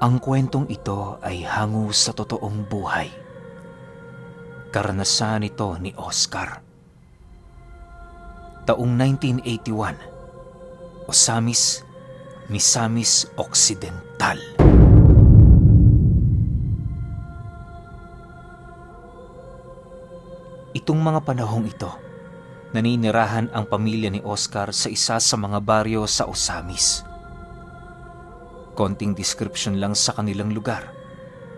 Ang kwentong ito ay hango sa totoong buhay. Karanasan ito ni Oscar. Taong 1981, Osamis, Misamis Occidental. Itong mga panahong ito, naninirahan ang pamilya ni Oscar sa isa sa mga baryo sa Osamis. Konting description lang sa kanilang lugar,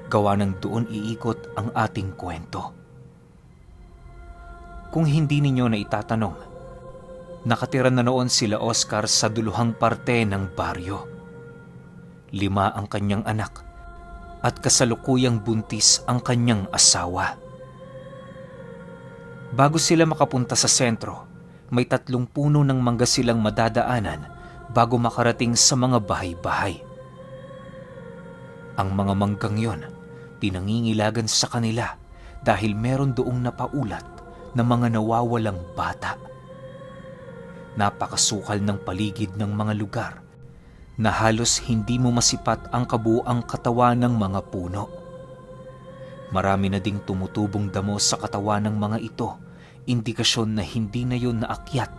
gawa ng doon iikot ang ating kwento. Kung hindi ninyo na itatanong, nakatira na noon sila Oscar sa duluhang parte ng baryo. 5 ang kanyang anak at kasalukuyang buntis ang kanyang asawa. Bago sila makapunta sa sentro, may 3 puno ng mangga silang madadaanan bago makarating sa mga bahay-bahay. Ang mga manggang yon, pinangingilagan sa kanila dahil meron doong napaulat na mga nawawalang bata. Napakasukal ng paligid ng mga lugar na halos hindi mo masipat ang kabuuang katawan ng mga puno. Marami na ding tumutubong damo sa katawan ng mga ito, indikasyon na hindi na yun naakyat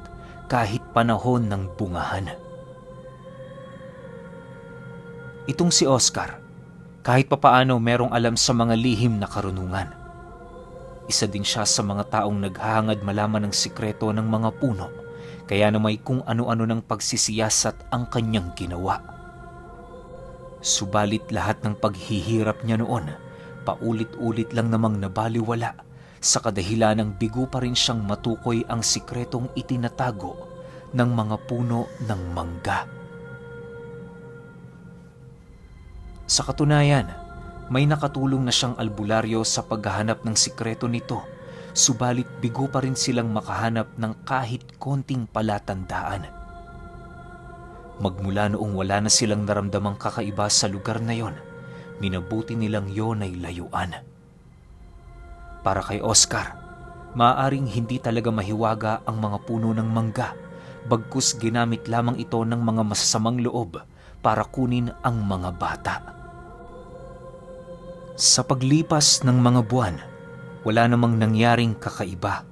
kahit panahon ng bungahan. Itong si Oscar, kahit papaano merong alam sa mga lihim na karunungan. Isa din siya sa mga taong naghahangad malaman ng sikreto ng mga puno, kaya na may kung ano-ano ng pagsisiyasat ang kanyang ginawa. Subalit lahat ng paghihirap niya noon, paulit-ulit lang namang nabaliwala sa kadahilan ng bigo pa rin siyang matukoy ang sikretong itinatago ng mga puno ng mangga. Sa katunayan, may nakatulong na siyang albularyo sa paghahanap ng sikreto nito, subalit bigo pa rin silang makahanap ng kahit konting palatandaan. Magmula noong wala na silang naramdamang kakaiba sa lugar na yon, minabuti nilang yon ay layuan. Para kay Oscar, maaaring hindi talaga mahiwaga ang mga puno ng mangga, bagkus ginamit lamang ito ng mga masasamang loob para kunin ang mga bata. Sa paglipas ng mga buwan, wala namang nangyaring kakaiba.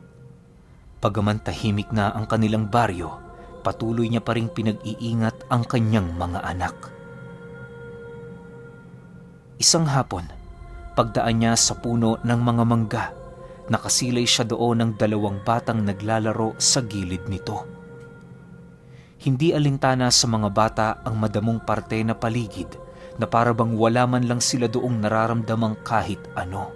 Pagaman tahimik na ang kanilang baryo, patuloy niya pa ring pinag-iingat ang kanyang mga anak. Isang hapon, pagdaan niya sa puno ng mga mangga, nakasilay siya doon ng 2 batang naglalaro sa gilid nito. Hindi alintana sa mga bata ang madamong parte na paligid, na para bang wala man lang sila doong nararamdamang kahit ano.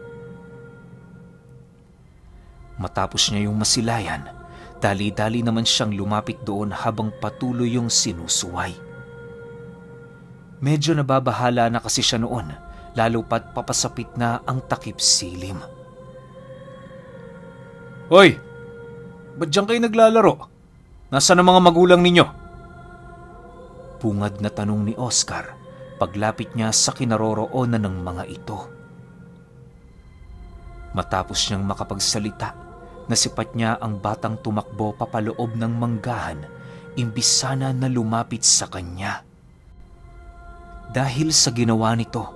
Matapos niya yung masilayan, dali-dali naman siyang lumapit doon habang patuloy yung sinusuway. Medyo nababahala na kasi siya noon, lalo pat papasapit na ang takip silim. "Hoy! Ba't diyan kayo naglalaro? Nasaan ang mga magulang ninyo?" Bungad na tanong ni Oscar paglapit niya sa kinaroroonan ng mga ito. Matapos niyang makapagsalita, nasipat niya ang batang tumakbo papaloob ng manggahan, imbis sana na lumapit sa kanya. Dahil sa ginawa nito,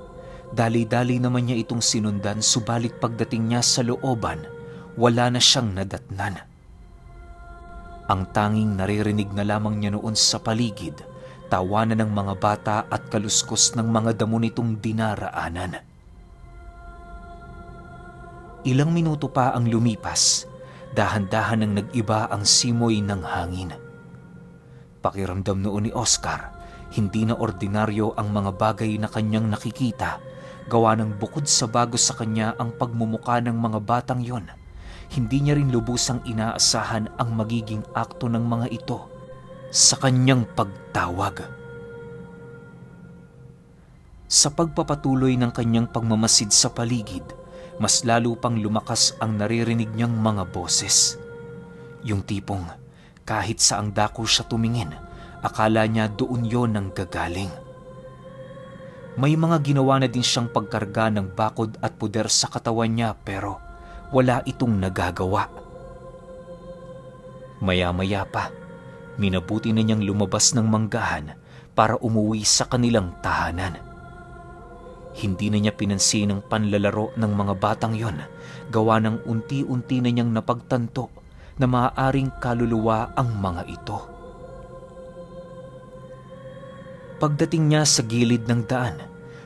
dali-dali naman niya itong sinundan, subalit pagdating niya sa looban, wala na siyang nadatnan. Ang tanging naririnig na lamang niya noon sa paligid, tawanan ng mga bata at kaluskos ng mga damo nitong dinaraanan. Ilang minuto pa ang lumipas, dahan-dahan nang nag-iba ang simoy ng hangin. Pakiramdam noon ni Oscar, hindi na ordinaryo ang mga bagay na kanyang nakikita, gawa ng bukod sa bago sa kanya ang pagmumuka ng mga batang yon. Hindi niya rin lubusang inaasahan ang magiging akto ng mga ito sa kanyang pagtawag. Sa pagpapatuloy ng kanyang pagmamasid sa paligid, mas lalo pang lumakas ang naririnig niyang mga boses. Yung tipong kahit saang dako siya tumingin, akala niya doon yon ang gagaling. May mga ginawa na din siyang pagkarga ng bakod at puder sa katawan niya, pero wala itong nagagawa. Maya-maya pa, minabuti na niyang lumabas ng manggahan para umuwi sa kanilang tahanan. Hindi na niya pinansin ang panlalaro ng mga batang yon, gawa ng unti-unti na niyang napagtanto na maaaring kaluluwa ang mga ito. Pagdating niya sa gilid ng daan,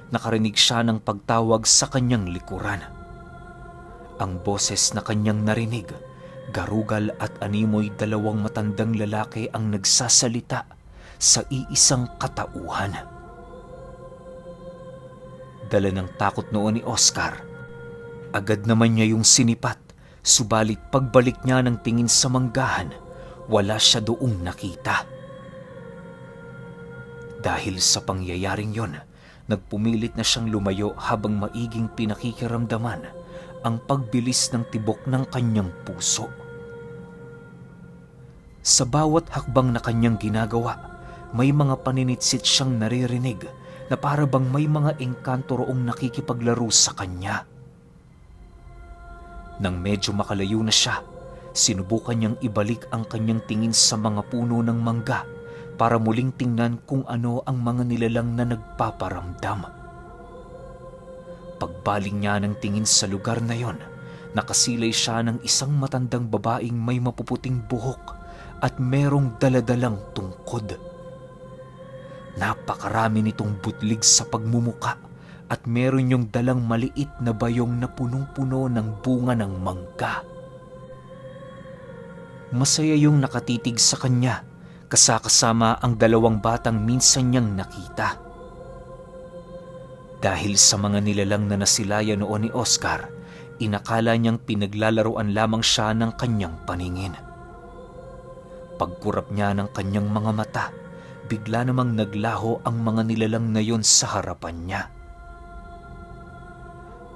nakarinig siya ng pagtawag sa kanyang likuran. Ang boses na kanyang narinig, garugal at animoy dalawang matandang lalaki ang nagsasalita sa iisang katauhan. Dala ng takot noon ni Oscar. Agad naman niya yung sinipat, subalit pagbalik niya ng tingin sa manggahan, wala siya doong nakita. Dahil sa pangyayaring yon, nagpumilit na siyang lumayo habang maiging pinakikiramdaman ang pagbilis ng tibok ng kanyang puso. Sa bawat hakbang na kanyang ginagawa, may mga paninitsit siyang naririnig na para bang may mga engkanto roong nakikipaglaro sa kanya. Nang medyo makalayo na siya, sinubukan niyang ibalik ang kanyang tingin sa mga puno ng mangga para muling tingnan kung ano ang mga nilalang na nagpaparamdam. Pagbaling niya ng tingin sa lugar na yon, nakasilay siya ng isang matandang babaeng may mapuputing buhok at merong daladalang tungkod. Napakarami nitong butlig sa pagmumuka at meron yung dalang maliit na bayong na punong-puno ng bunga ng mangga. Masaya yung nakatitig sa kanya, kasama ang dalawang batang minsan niyang nakita. Dahil sa mga nilalang na nasilaya noon ni Oscar, inakala niyang pinaglalaroan lamang siya ng kanyang paningin. Pagkurap niya ng kanyang mga mata, bigla namang naglaho ang mga nilalang na yon sa harapan niya.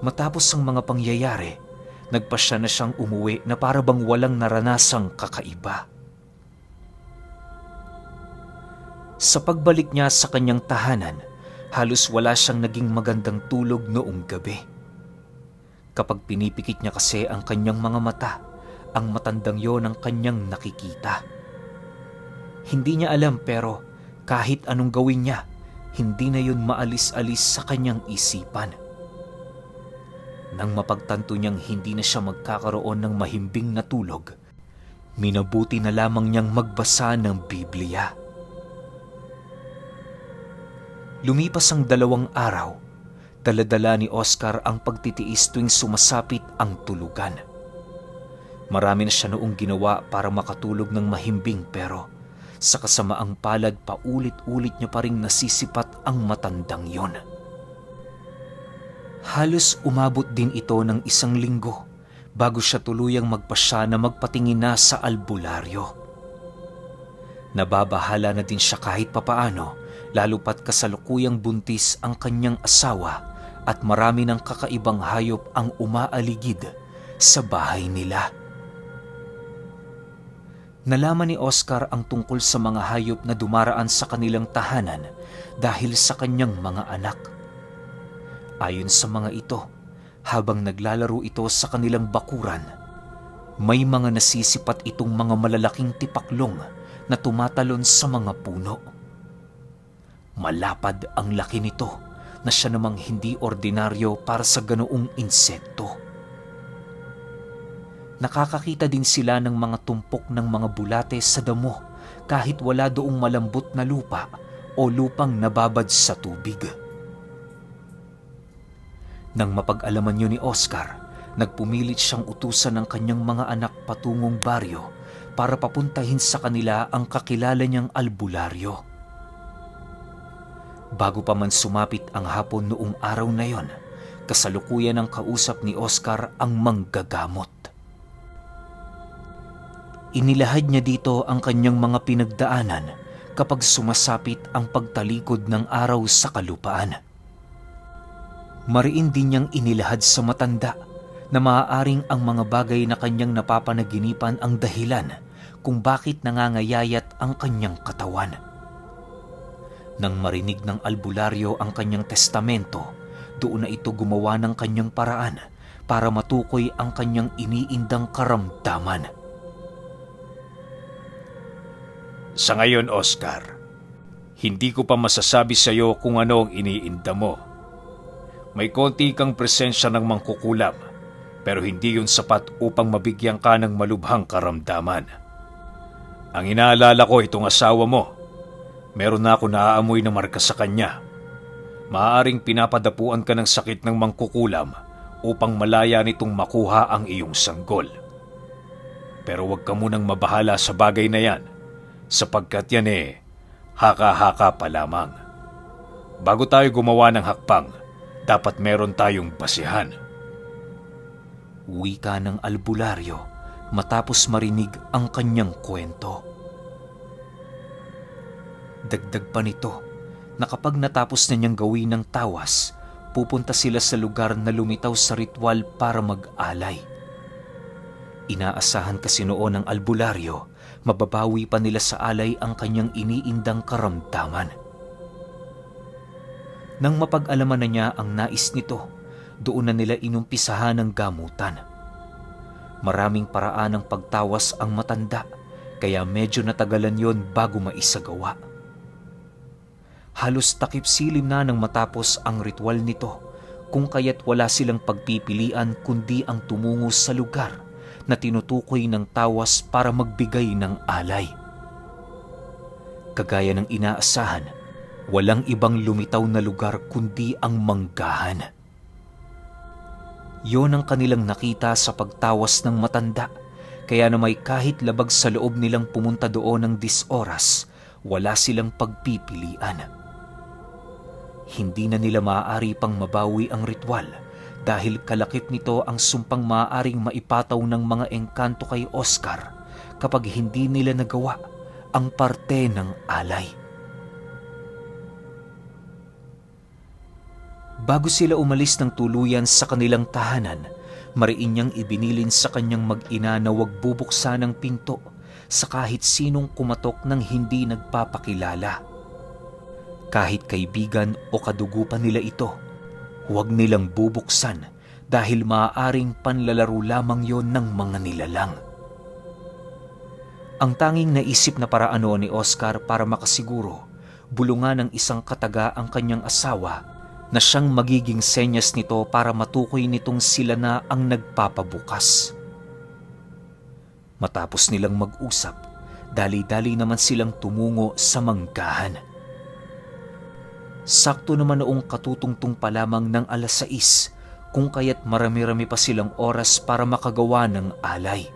Matapos ang mga pangyayari, nagpasya na siyang umuwi na para bang walang naranasang kakaiba. Sa pagbalik niya sa kanyang tahanan, halos wala siyang naging magandang tulog noong gabi. Kapag pinipikit niya kasi ang kanyang mga mata, ang matandang yon ang kanyang nakikita. Hindi niya alam pero kahit anong gawin niya, hindi na yun maalis-alis sa kanyang isipan. Nang mapagtanto niyang hindi na siya magkakaroon ng mahimbing na tulog, minabuti na lamang niyang magbasa ng Biblia. Lumipas ang 2 araw, dala-dala ni Oscar ang pagtitiis tuwing sumasapit ang tulugan. Marami na siya noong ginawa para makatulog ng mahimbing pero sa kasamaang palad paulit-ulit niya pa ring nasisipat ang matandang yon. Halos umabot din ito ng 1 linggo bago siya tuluyang magpasya na magpatingin na sa albularyo. Nababahala na din siya kahit papaano, lalo pat kasalukuyang buntis ang kanyang asawa at marami ng kakaibang hayop ang umaaligid sa bahay nila. Nalaman ni Oscar ang tungkol sa mga hayop na dumaraan sa kanilang tahanan dahil sa kanyang mga anak. Ayon sa mga ito, habang naglalaro ito sa kanilang bakuran, may mga nasisipat itong mga malalaking tipaklong na tumatalon sa mga puno. Malapad ang laki nito na siya namang hindi ordinaryo para sa ganoong insekto. Nakakakita din sila ng mga tumpok ng mga bulate sa damo kahit wala doong malambot na lupa o lupang nababad sa tubig. Nang mapag-alaman yun ni Oscar, nagpumilit siyang utusan ng kanyang mga anak patungong baryo para papuntahin sa kanila ang kakilala niyang albularyo. Bago pa man sumapit ang hapon noong araw na yon, kasalukuyan ang kausap ni Oscar ang manggagamot. Inilahad niya dito ang kanyang mga pinagdaanan kapag sumasapit ang pagtalikod ng araw sa kalupaan. Mariin din niyang inilahad sa matanda na maaaring ang mga bagay na kanyang napapanaginipan ang dahilan kung bakit nangangayayat ang kanyang katawan. Nang marinig ng albularyo ang kanyang testamento, doon na ito gumawa ng kanyang paraan para matukoy ang kanyang iniindang karamdaman. Sa ngayon, Oscar, hindi ko pa masasabi sa iyo kung ano ang iniinda mo. May konti kang presensya ng mangkukulam, pero hindi yun sapat upang mabigyan ka ng malubhang karamdaman. Ang inaalala ko itong asawa mo. Meron na ako naaamoy na marka sa kanya. Maaaring pinapadapuan ka ng sakit ng mangkukulam upang malaya nitong makuha ang iyong sanggol. Pero huwag ka munang mabahala sa bagay na yan, sapagkat yan haka-haka pa lamang. Bago tayo gumawa ng hakbang, dapat meron tayong basihan. Wika ng albularyo matapos marinig ang kanyang kwento. Dagdag pa nito na kapag natapos na niyang gawin ng tawas, pupunta sila sa lugar na lumitaw sa ritual para mag-alay. Inaasahan kasi noon ng albularyo, mababawi pa nila sa alay ang kanyang iniindang karamdaman. Nang mapag-alaman na niya ang nais nito, doon na nila inumpisahan ng gamutan. Maraming paraan ng pagtawas ang matanda, kaya medyo natagalan yon bago maisagawa. Halos takip silim na nang matapos ang ritual nito, kung kaya't wala silang pagpipilian kundi ang tumungo sa lugar na tinutukoy ng tawas para magbigay ng alay. Kagaya ng inaasahan, walang ibang lumitaw na lugar kundi ang manggahan. Yon ang kanilang nakita sa pagtawas ng matanda, kaya na may kahit labag sa loob nilang pumunta doon ng 10 oras, wala silang pagpipilian. Hindi na nila maaari pang mabawi ang ritual dahil kalakip nito ang sumpang maaaring maipataw ng mga engkanto kay Oscar kapag hindi nila nagawa ang parte ng alay. Bago sila umalis ng tuluyan sa kanilang tahanan, mariin niyang ibinilin sa kanyang mag-ina na huwag bubuksan ang pinto sa kahit sinong kumatok ng hindi nagpapakilala. Kahit kaibigan o kadugo pa nila ito, huwag nilang bubuksan dahil maaaring panlalaro lamang yon ng mga nilalang. Ang tanging naisip na paraan ni Oscar para makasiguro, bulungan ng isang kataga ang kanyang asawa na siyang magiging senyas nito para matukoy nitong sila na ang nagpapabukas. Matapos nilang mag-usap, dali-dali naman silang tumungo sa manggahan. Sakto naman noong katutungtong pa lamang ng 6:00, kung kaya't marami-rami pa silang oras para makagawa ng alay.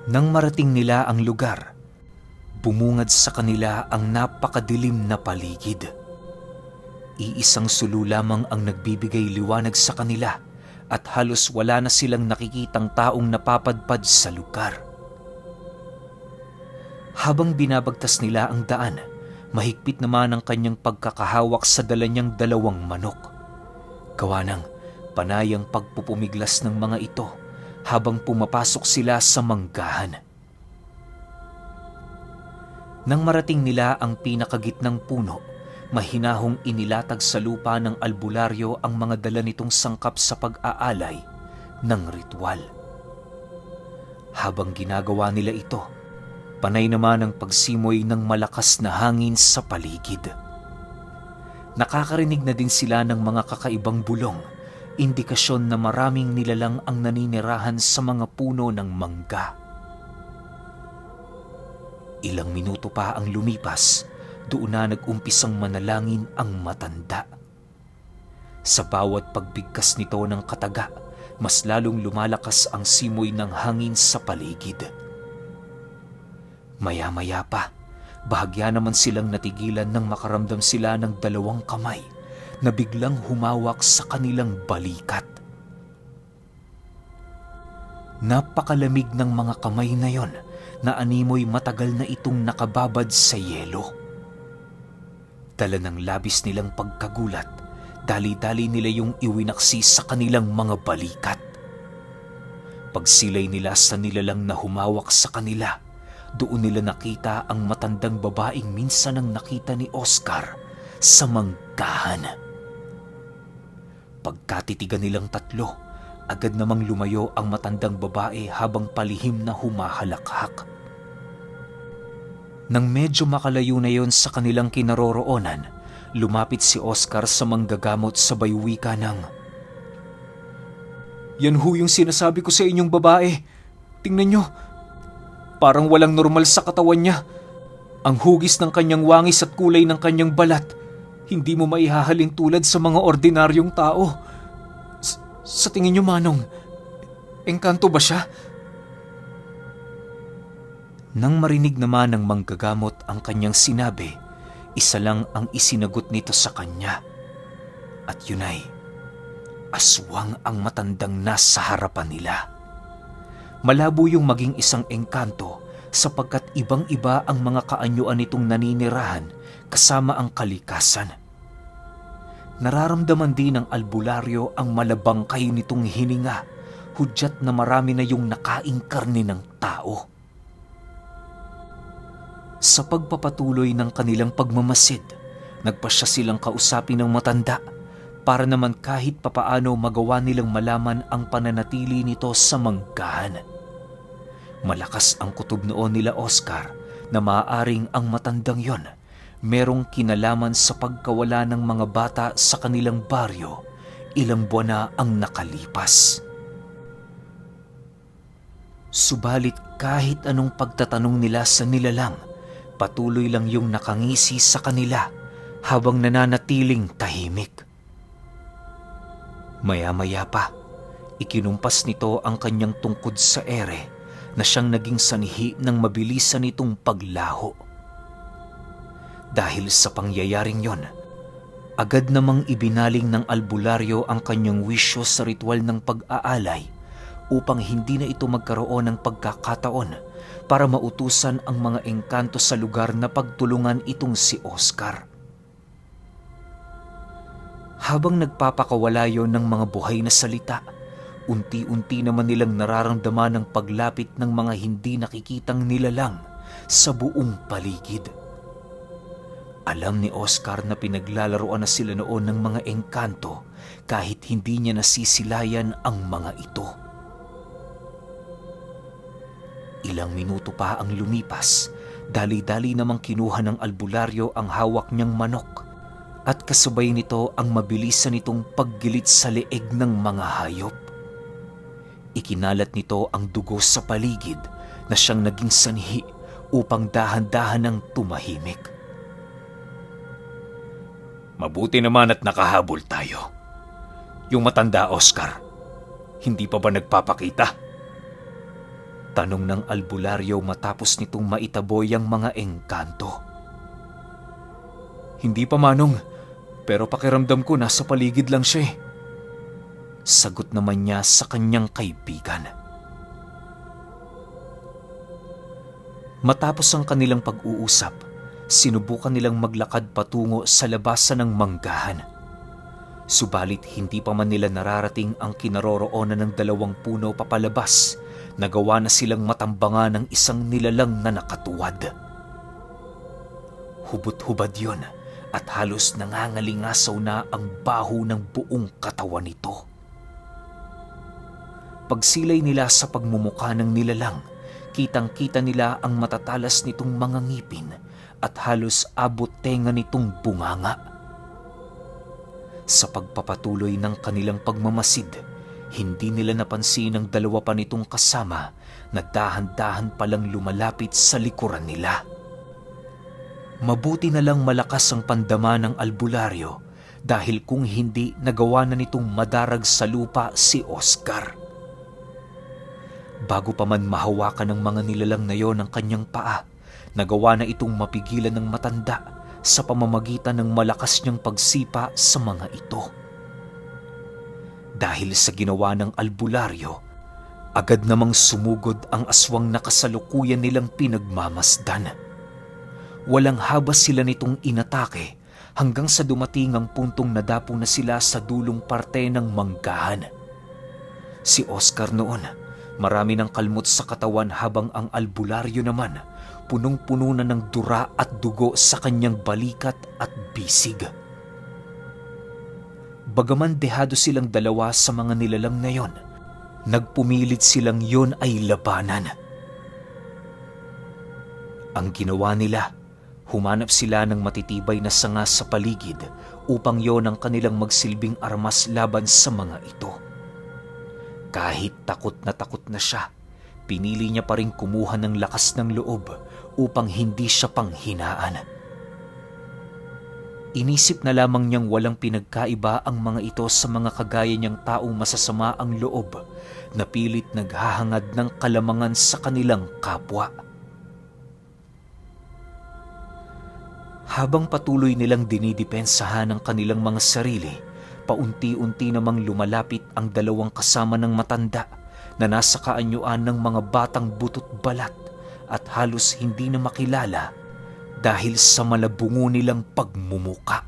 Nang marating nila ang lugar, bumungad sa kanila ang napakadilim na paligid. Iisang sulo lamang ang nagbibigay liwanag sa kanila at halos wala na silang nakikitang taong napapadpad sa lugar. Habang binabagtas nila ang daan, mahigpit naman ang kanyang pagkakahawak sa dala niyang 2 manok. Gawa ng panayang pagpupumiglas ng mga ito habang pumapasok sila sa manggahan. Nang marating nila ang pinakagitnang puno, mahinahong inilatag sa lupa ng albularyo ang mga dala nitong sangkap sa pag-aalay ng ritual. Habang ginagawa nila ito, panay naman ang pagsimoy ng malakas na hangin sa paligid. Nakakarinig na din sila ng mga kakaibang bulong, indikasyon na maraming nilalang ang naninirahan sa mga puno ng mangga. Ilang minuto pa ang lumipas, doon na nag-umpisang manalangin ang matanda. Sa bawat pagbigkas nito ng kataga, mas lalong lumalakas ang simoy ng hangin sa paligid. Maya-maya pa, bahagya naman silang natigilan nang makaramdam sila ng 2 kamay na biglang humawak sa kanilang balikat. Napakalamig ng mga kamay na yon na animoy matagal na itong nakababad sa yelo. Dala ng labis nilang pagkagulat, dali-dali nila yung iwinaksi sa kanilang mga balikat. Pagsilay nila sa nilalang na humawak sa kanila, doon nila nakita ang matandang babaeng minsan ang nakita ni Oscar sa manggahan. Pagkatitigan nilang 3, agad namang lumayo ang matandang babae habang palihim na humahalakhak. Nang medyo makalayo na yon sa kanilang kinaroroonan, Lumapit si Oscar sa manggagamot sabay wika ng, "Yan ho yung sinasabi ko sa inyong babae. Tingnan nyo, parang walang normal sa katawan niya. Ang hugis ng kanyang wangis at kulay ng kanyang balat, hindi mo maihahalin tulad sa mga ordinaryong tao. Sa tingin nyo, Manong, engkanto ba siya?" Nang marinig naman ng manggagamot ang kanyang sinabi, isa lang ang isinagot nito sa kanya. At yun ay, aswang ang matandang nasa harapan nila. Malabo yung maging isang engkanto sapagkat ibang-iba ang mga kaanyuan nitong naninirahan kasama ang kalikasan. Nararamdaman din ng albularyo ang malabangkay nitong hininga, hudyat na marami na yung nakaing karne ng tao. Sa pagpapatuloy ng kanilang pagmamasid, nagpasya silang kausapin ng matanda para naman kahit papaano magawa nilang malaman ang pananatili nito sa manggahan. Malakas ang kutob noon nila Oscar na maaaring ang matandang yon merong kinalaman sa pagkawala ng mga bata sa kanilang baryo ilang buwan na ang nakalipas. Subalit kahit anong pagtatanong nila sa nilalang, patuloy lang yung nakangisi sa kanila habang nananatiling tahimik. Maya-maya pa, ikinumpas nito ang kanyang tungkod sa ere na siyang naging sanhi ng mabilisan nitong paglaho. Dahil sa pangyayaring yon, agad namang ibinaling ng albularyo ang kanyang wisyo sa ritual ng pag-aalay upang hindi na ito magkaroon ng pagkakataon para mautusan ang mga engkanto sa lugar na pagtulungan itong si Oscar. Habang nagpapakawala yon ng mga buhay na salita, unti-unti naman nilang nararamdaman ang paglapit ng mga hindi nakikitang nilalang sa buong paligid. Alam ni Oscar na pinaglalaroan na sila noon ng mga engkanto kahit hindi niya nasisilayan ang mga ito. Ilang minuto pa ang lumipas, dali-dali namang kinuha ng albularyo ang hawak niyang manok at kasabay nito ang mabilisan nitong paggilit sa leeg ng mga hayop. Ikinalat nito ang dugo sa paligid na siyang naging sanhi upang dahan-dahan ang tumahimik. Mabuti naman at nakahabol tayo. Yung matanda, Oscar, hindi pa ba nagpapakita? Tanong ng albularyo matapos nitong maitaboy ang mga engkanto. Hindi pa, Manong, pero pakiramdam ko nasa paligid lang siya. Sagot naman niya sa kanyang kaibigan. Matapos ang kanilang pag-uusap, sinubukan nilang maglakad patungo sa labasan ng manggahan. Subalit hindi pa man nila nararating ang kinaroroonan ng 2 puno papalabas, nagawa na silang matambangan ng isang nilalang na nakatuwad. Hubot-hubad yon at halos nangangalingasaw na ang baho ng buong katawan nito. Pagsilay nila sa pagmumukha ng nilalang, kitang-kita nila ang matatalas nitong mga ngipin at halos abot tenga nitong bunganga. Sa pagpapatuloy ng kanilang pagmamasid, hindi nila napansin ang 2 pa nitong kasama na dahan-dahan palang lumalapit sa likuran nila. Mabuti na lang malakas ang pandama ng albularyo dahil kung hindi nagawa na nitong madarag sa lupa si Oscar. Bago pa man mahawakan ng mga nilalang na yon ang kanyang paa, nagawa na itong mapigilan ng matanda sa pamamagitan ng malakas niyang pagsipa sa mga ito. Dahil sa ginawa ng albularyo, agad namang sumugod ang aswang na kasalukuyan nilang pinagmamasdan. Walang habas sila nitong inatake hanggang sa dumating ang puntong nadapo na sila sa dulong parte ng manggahan. Si Oscar noon, marami ng kalmot sa katawan habang ang albularyo naman punong-puno na ng dura at dugo sa kanyang balikat at bisig. Bagaman dehado silang 2 sa mga nilalang na yon, nagpumilit silang yon ay labanan. Ang ginawa nila, Humanap sila ng matitibay na sanga sa paligid upang yon ang kanilang magsilbing armas laban sa mga ito. Kahit takot na siya, pinili niya pa rin kumuha ng lakas ng loob upang hindi siya panghinaan. Inisip na lamang niyang walang pinagkaiba ang mga ito sa mga kagaya niyang taong masasama ang loob na pilit naghahangad ng kalamangan sa kanilang kapwa. Habang patuloy nilang dinidepensahan ang kanilang mga sarili, paunti-unti namang lumalapit ang dalawang kasama ng matanda na nasa kaanyuan ng mga batang butot balat at halos hindi na makilala dahil sa malabungo nilang pagmumuka.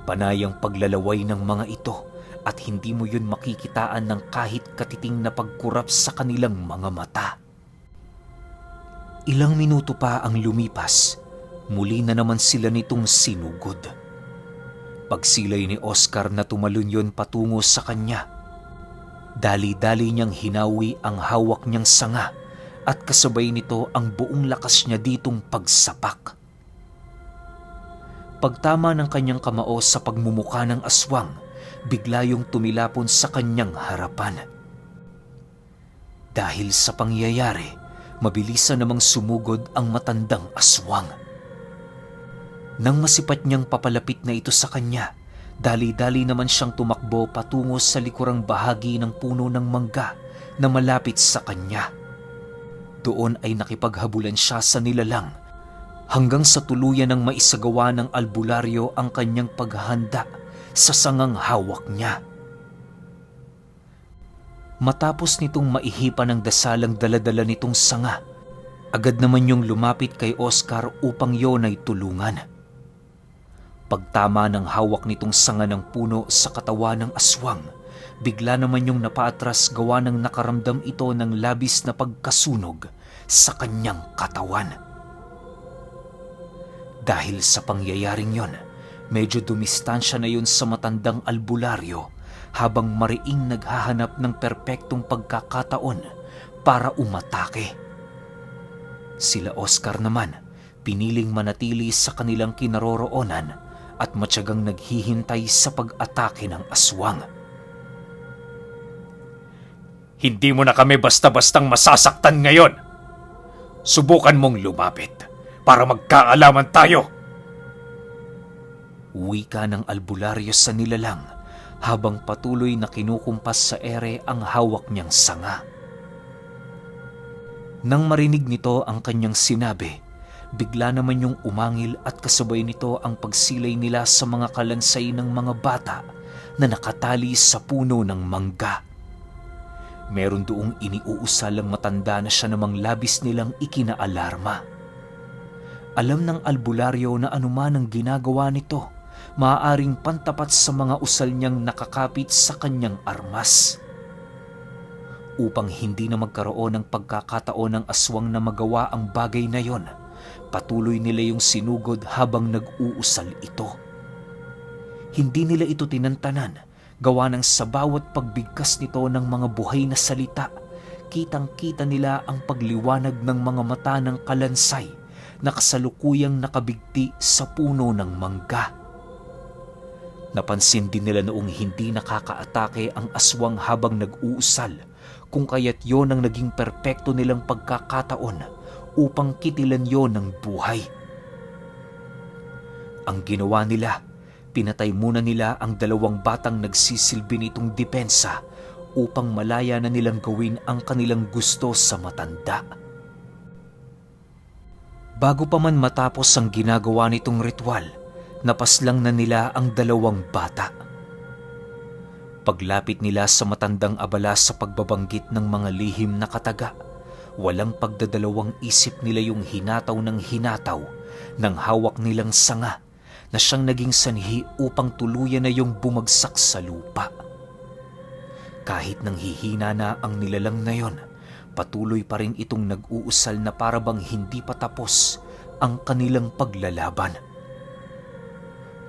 Panay ang paglalaway ng mga ito at hindi mo yun makikitaan ng kahit katiting na pagkurap sa kanilang mga mata. Ilang minuto pa ang lumipas, muli na naman sila nitong sinugod. Pagsilay ni Oscar na tumalon yun patungo sa kanya, dali-dali niyang hinawi ang hawak niyang sanga at kasabay nito ang buong lakas niya ditong pagsapak. Pagtama ng kanyang kamao sa pagmumuka ng aswang, bigla yung tumilapon sa kanyang harapan. Dahil sa pangyayari, mabilisan namang sumugod ang matandang aswang. Nang masipat niyang papalapit na ito sa kanya, dali-dali naman siyang tumakbo patungo sa likurang bahagi ng puno ng mangga na malapit sa kanya. Doon ay nakipaghabulan siya sa nilalang hanggang sa tuluyan ng maisagawa ng albularyo ang kanyang paghahanda sa sangang hawak niya. Matapos nitong maihipan ng dasalang daladala nitong sanga, agad naman yung lumapit kay Oscar upang yon ay tulungan. Pagtama ng hawak nitong sanga ng puno sa katawan ng aswang, bigla naman yung napaatras gawa ng nakaramdam ito ng labis na pagkasunog sa kanyang katawan. Dahil sa pangyayaring yon, medyo dumistansya na yun sa matandang albularyo habang mariing naghahanap ng perpektong pagkakataon para umatake. Sila Oscar naman, piniling manatili sa kanilang kinaroroonan at matyagang naghihintay sa pag-atake ng aswang. Hindi mo na kami basta-bastang masasaktan ngayon. Subukan mong lumapit para magkaalaman tayo. Wika ng albularyo sa nilalang habang patuloy na kinukumpas sa ere ang hawak niyang sanga. Nang marinig nito ang kanyang sinabi, bigla naman yung umangil at kasabay nito ang pagsilay nila sa mga kalansay ng mga bata na nakatali sa puno ng mangga. Meron doong iniuusalang matanda na siya namang labis nilang ikinaalarma. Alam ng albularyo na anuman ang ginagawa nito, maaaring pantapat sa mga usal niyang nakakapit sa kanyang armas. Upang hindi na magkaroon ng pagkakataon ng aswang na magawa ang bagay na yon, patuloy nila yung sinugod habang nag-uusal ito. Hindi nila ito tinantanan, gawa ng sa bawat pagbigkas nito ng mga buhay na salita, kitang-kita nila ang pagliwanag ng mga mata ng kalansay na kasalukuyang nakabigti sa puno ng mangga. Napansin din nila noong hindi nakakaatake ang aswang habang nag-uusal, kung kaya't yon ang naging perpekto nilang pagkakataon upang kitilan yon ng buhay. Ang ginawa nila, pinatay muna nila ang dalawang batang nagsisilbi nitong depensa upang malaya na nilang gawin ang kanilang gusto sa matanda. Bago pa man matapos ang ginagawa nitong ritual, napaslang na nila ang dalawang bata. Paglapit nila sa matandang abala sa pagbabanggit ng mga lihim na kataga, walang pagdadalawang isip nila yung hinataw ng hawak nilang sanga na siyang naging sanhi upang tuluyan na yung bumagsak sa lupa. Kahit nang hihina na ang nilalang na yon, patuloy pa rin itong nag-uusal na parabang hindi pa tapos ang kanilang paglalaban.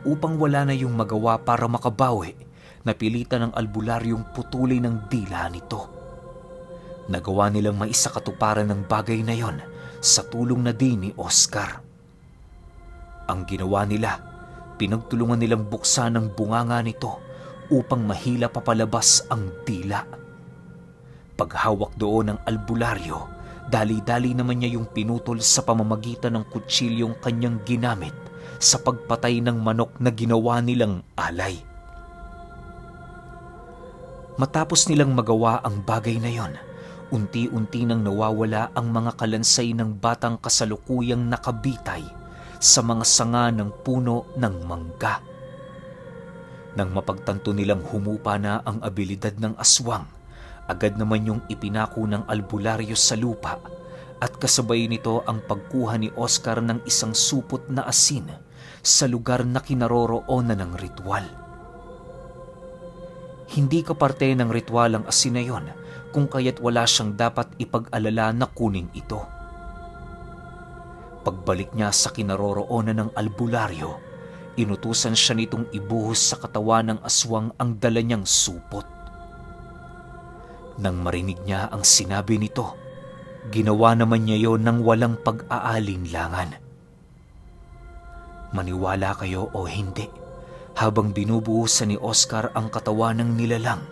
Upang wala na yung magawa para makabawi, napilitan ng albularyong putulin ng dila nito. Nagawa nilang maisakatuparan ng bagay na yon sa tulong na din ni Oscar. Ang ginawa nila, pinagtulungan nilang buksan ang bunganga nito upang mahila papalabas ang dila. Paghawak doon ng albularyo, dali-dali naman niya yung pinutol sa pamamagitan ng kutsilyong kanyang ginamit sa pagpatay ng manok na ginawa nilang alay. Matapos nilang magawa ang bagay na yon, unti-unti nang nawawala ang mga kalansay ng batang kasalukuyang nakabitay sa mga sanga ng puno ng mangga. Nang mapagtanto nilang humupa na ang abilidad ng aswang, agad naman yung ipinako ng albularyo sa lupa at kasabay nito ang pagkuha ni Oscar ng isang supot na asin sa lugar na kinaroroonan ng ritual. Hindi kaparte ng ritual ang asin na yon, kung kaya't wala siyang dapat ipag-alala na kunin ito. Pagbalik niya sa kinaroroonan ng albularyo, inutusan siya nitong ibuhos sa katawan ng aswang ang dala niyang supot. Nang marinig niya ang sinabi nito, ginawa naman niya yon ng walang pag-aalinlangan. Maniwala kayo o hindi, habang binubuhusan ni Oscar ang katawan ng nilalang,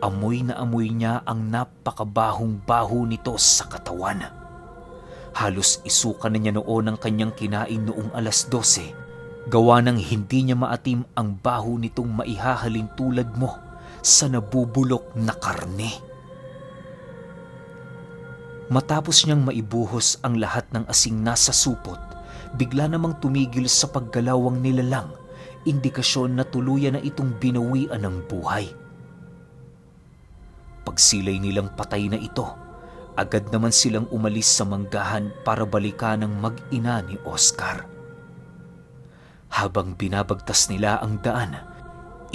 amoy na amoy niya ang napakabahong-baho nito sa katawan. Halos isuka na niya noon ang kanyang kinain noong 12:00, gawa ng hindi niya maatim ang baho nitong maihahalin tulad mo sa nabubulok na karne. Matapos niyang maibuhos ang lahat ng asing nasa supot, bigla namang tumigil sa paggalaw ang nilalang, indikasyon na tuluyan na itong binawian ng buhay. Pagsilay nilang patay na ito, agad naman silang umalis sa manggahan para balikan ang mag-ina ni Oscar. Habang binabagtas nila ang daan,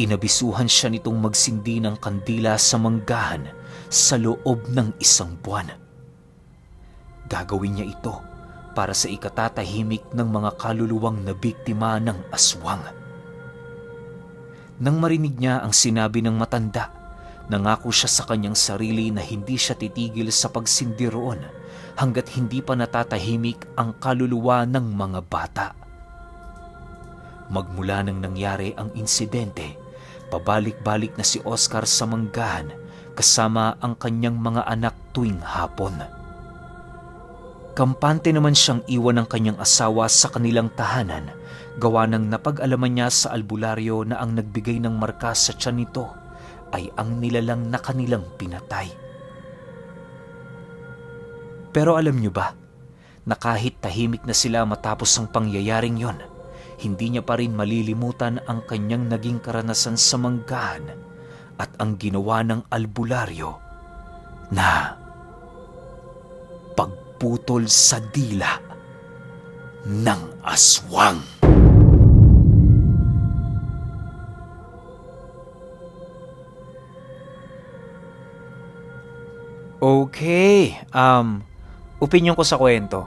inabisuhan siya nitong magsindi ng kandila sa manggahan sa loob ng 1 buwan. Gagawin niya ito para sa ikatatahimik ng mga kaluluwang na biktima ng aswang. Nang marinig niya ang sinabi ng matanda, nangako siya sa kanyang sarili na hindi siya titigil sa pagsindi roon hanggat hindi pa natatahimik ang kaluluwa ng mga bata. Magmula nang nangyari ang insidente, pabalik-balik na si Oscar sa manggahan kasama ang kanyang mga anak tuwing hapon. Kampante naman siyang iwan ng kanyang asawa sa kanilang tahanan, gawa ng napag-alaman niya sa albularyo na ang nagbigay ng marka sa tiyan nito ay ang nilalang na kanilang pinatay. Pero alam niyo ba, na kahit tahimik na sila matapos ang pangyayaring yon, hindi niya pa rin malilimutan ang kanyang naging karanasan sa manggahan at ang ginawa ng albularyo na pagputol sa dila ng aswang. Okay, opinion ko sa kwento.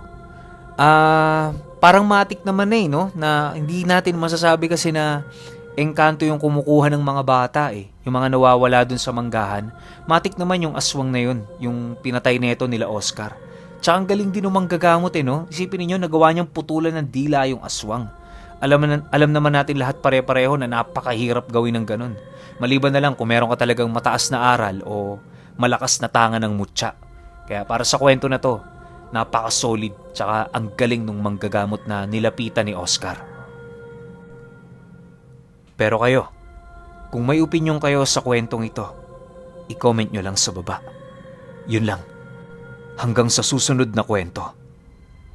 Parang matik naman no? Na hindi natin masasabi kasi na engkanto yung kumukuha ng mga bata Yung mga nawawala dun sa manggahan. Matik naman yung aswang na yun, yung pinatay neto nila Oscar. Tsaka ang galing din ng manggagamot no? Isipin niyo nagawa niyang putulan ng dila yung aswang. Alam naman natin lahat pare-pareho na napakahirap gawin ng ganun. Maliban na lang kung meron ka talagang mataas na aral o malakas na tanga ng mutya. Kaya para sa kwento na to, napaka-solid tsaka ang galing nung manggagamot na nilapitan ni Oscar. Pero kayo, kung may opinyon kayo sa kwentong ito, i-comment nyo lang sa baba. Yun lang. Hanggang sa susunod na kwento.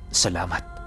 Salamat.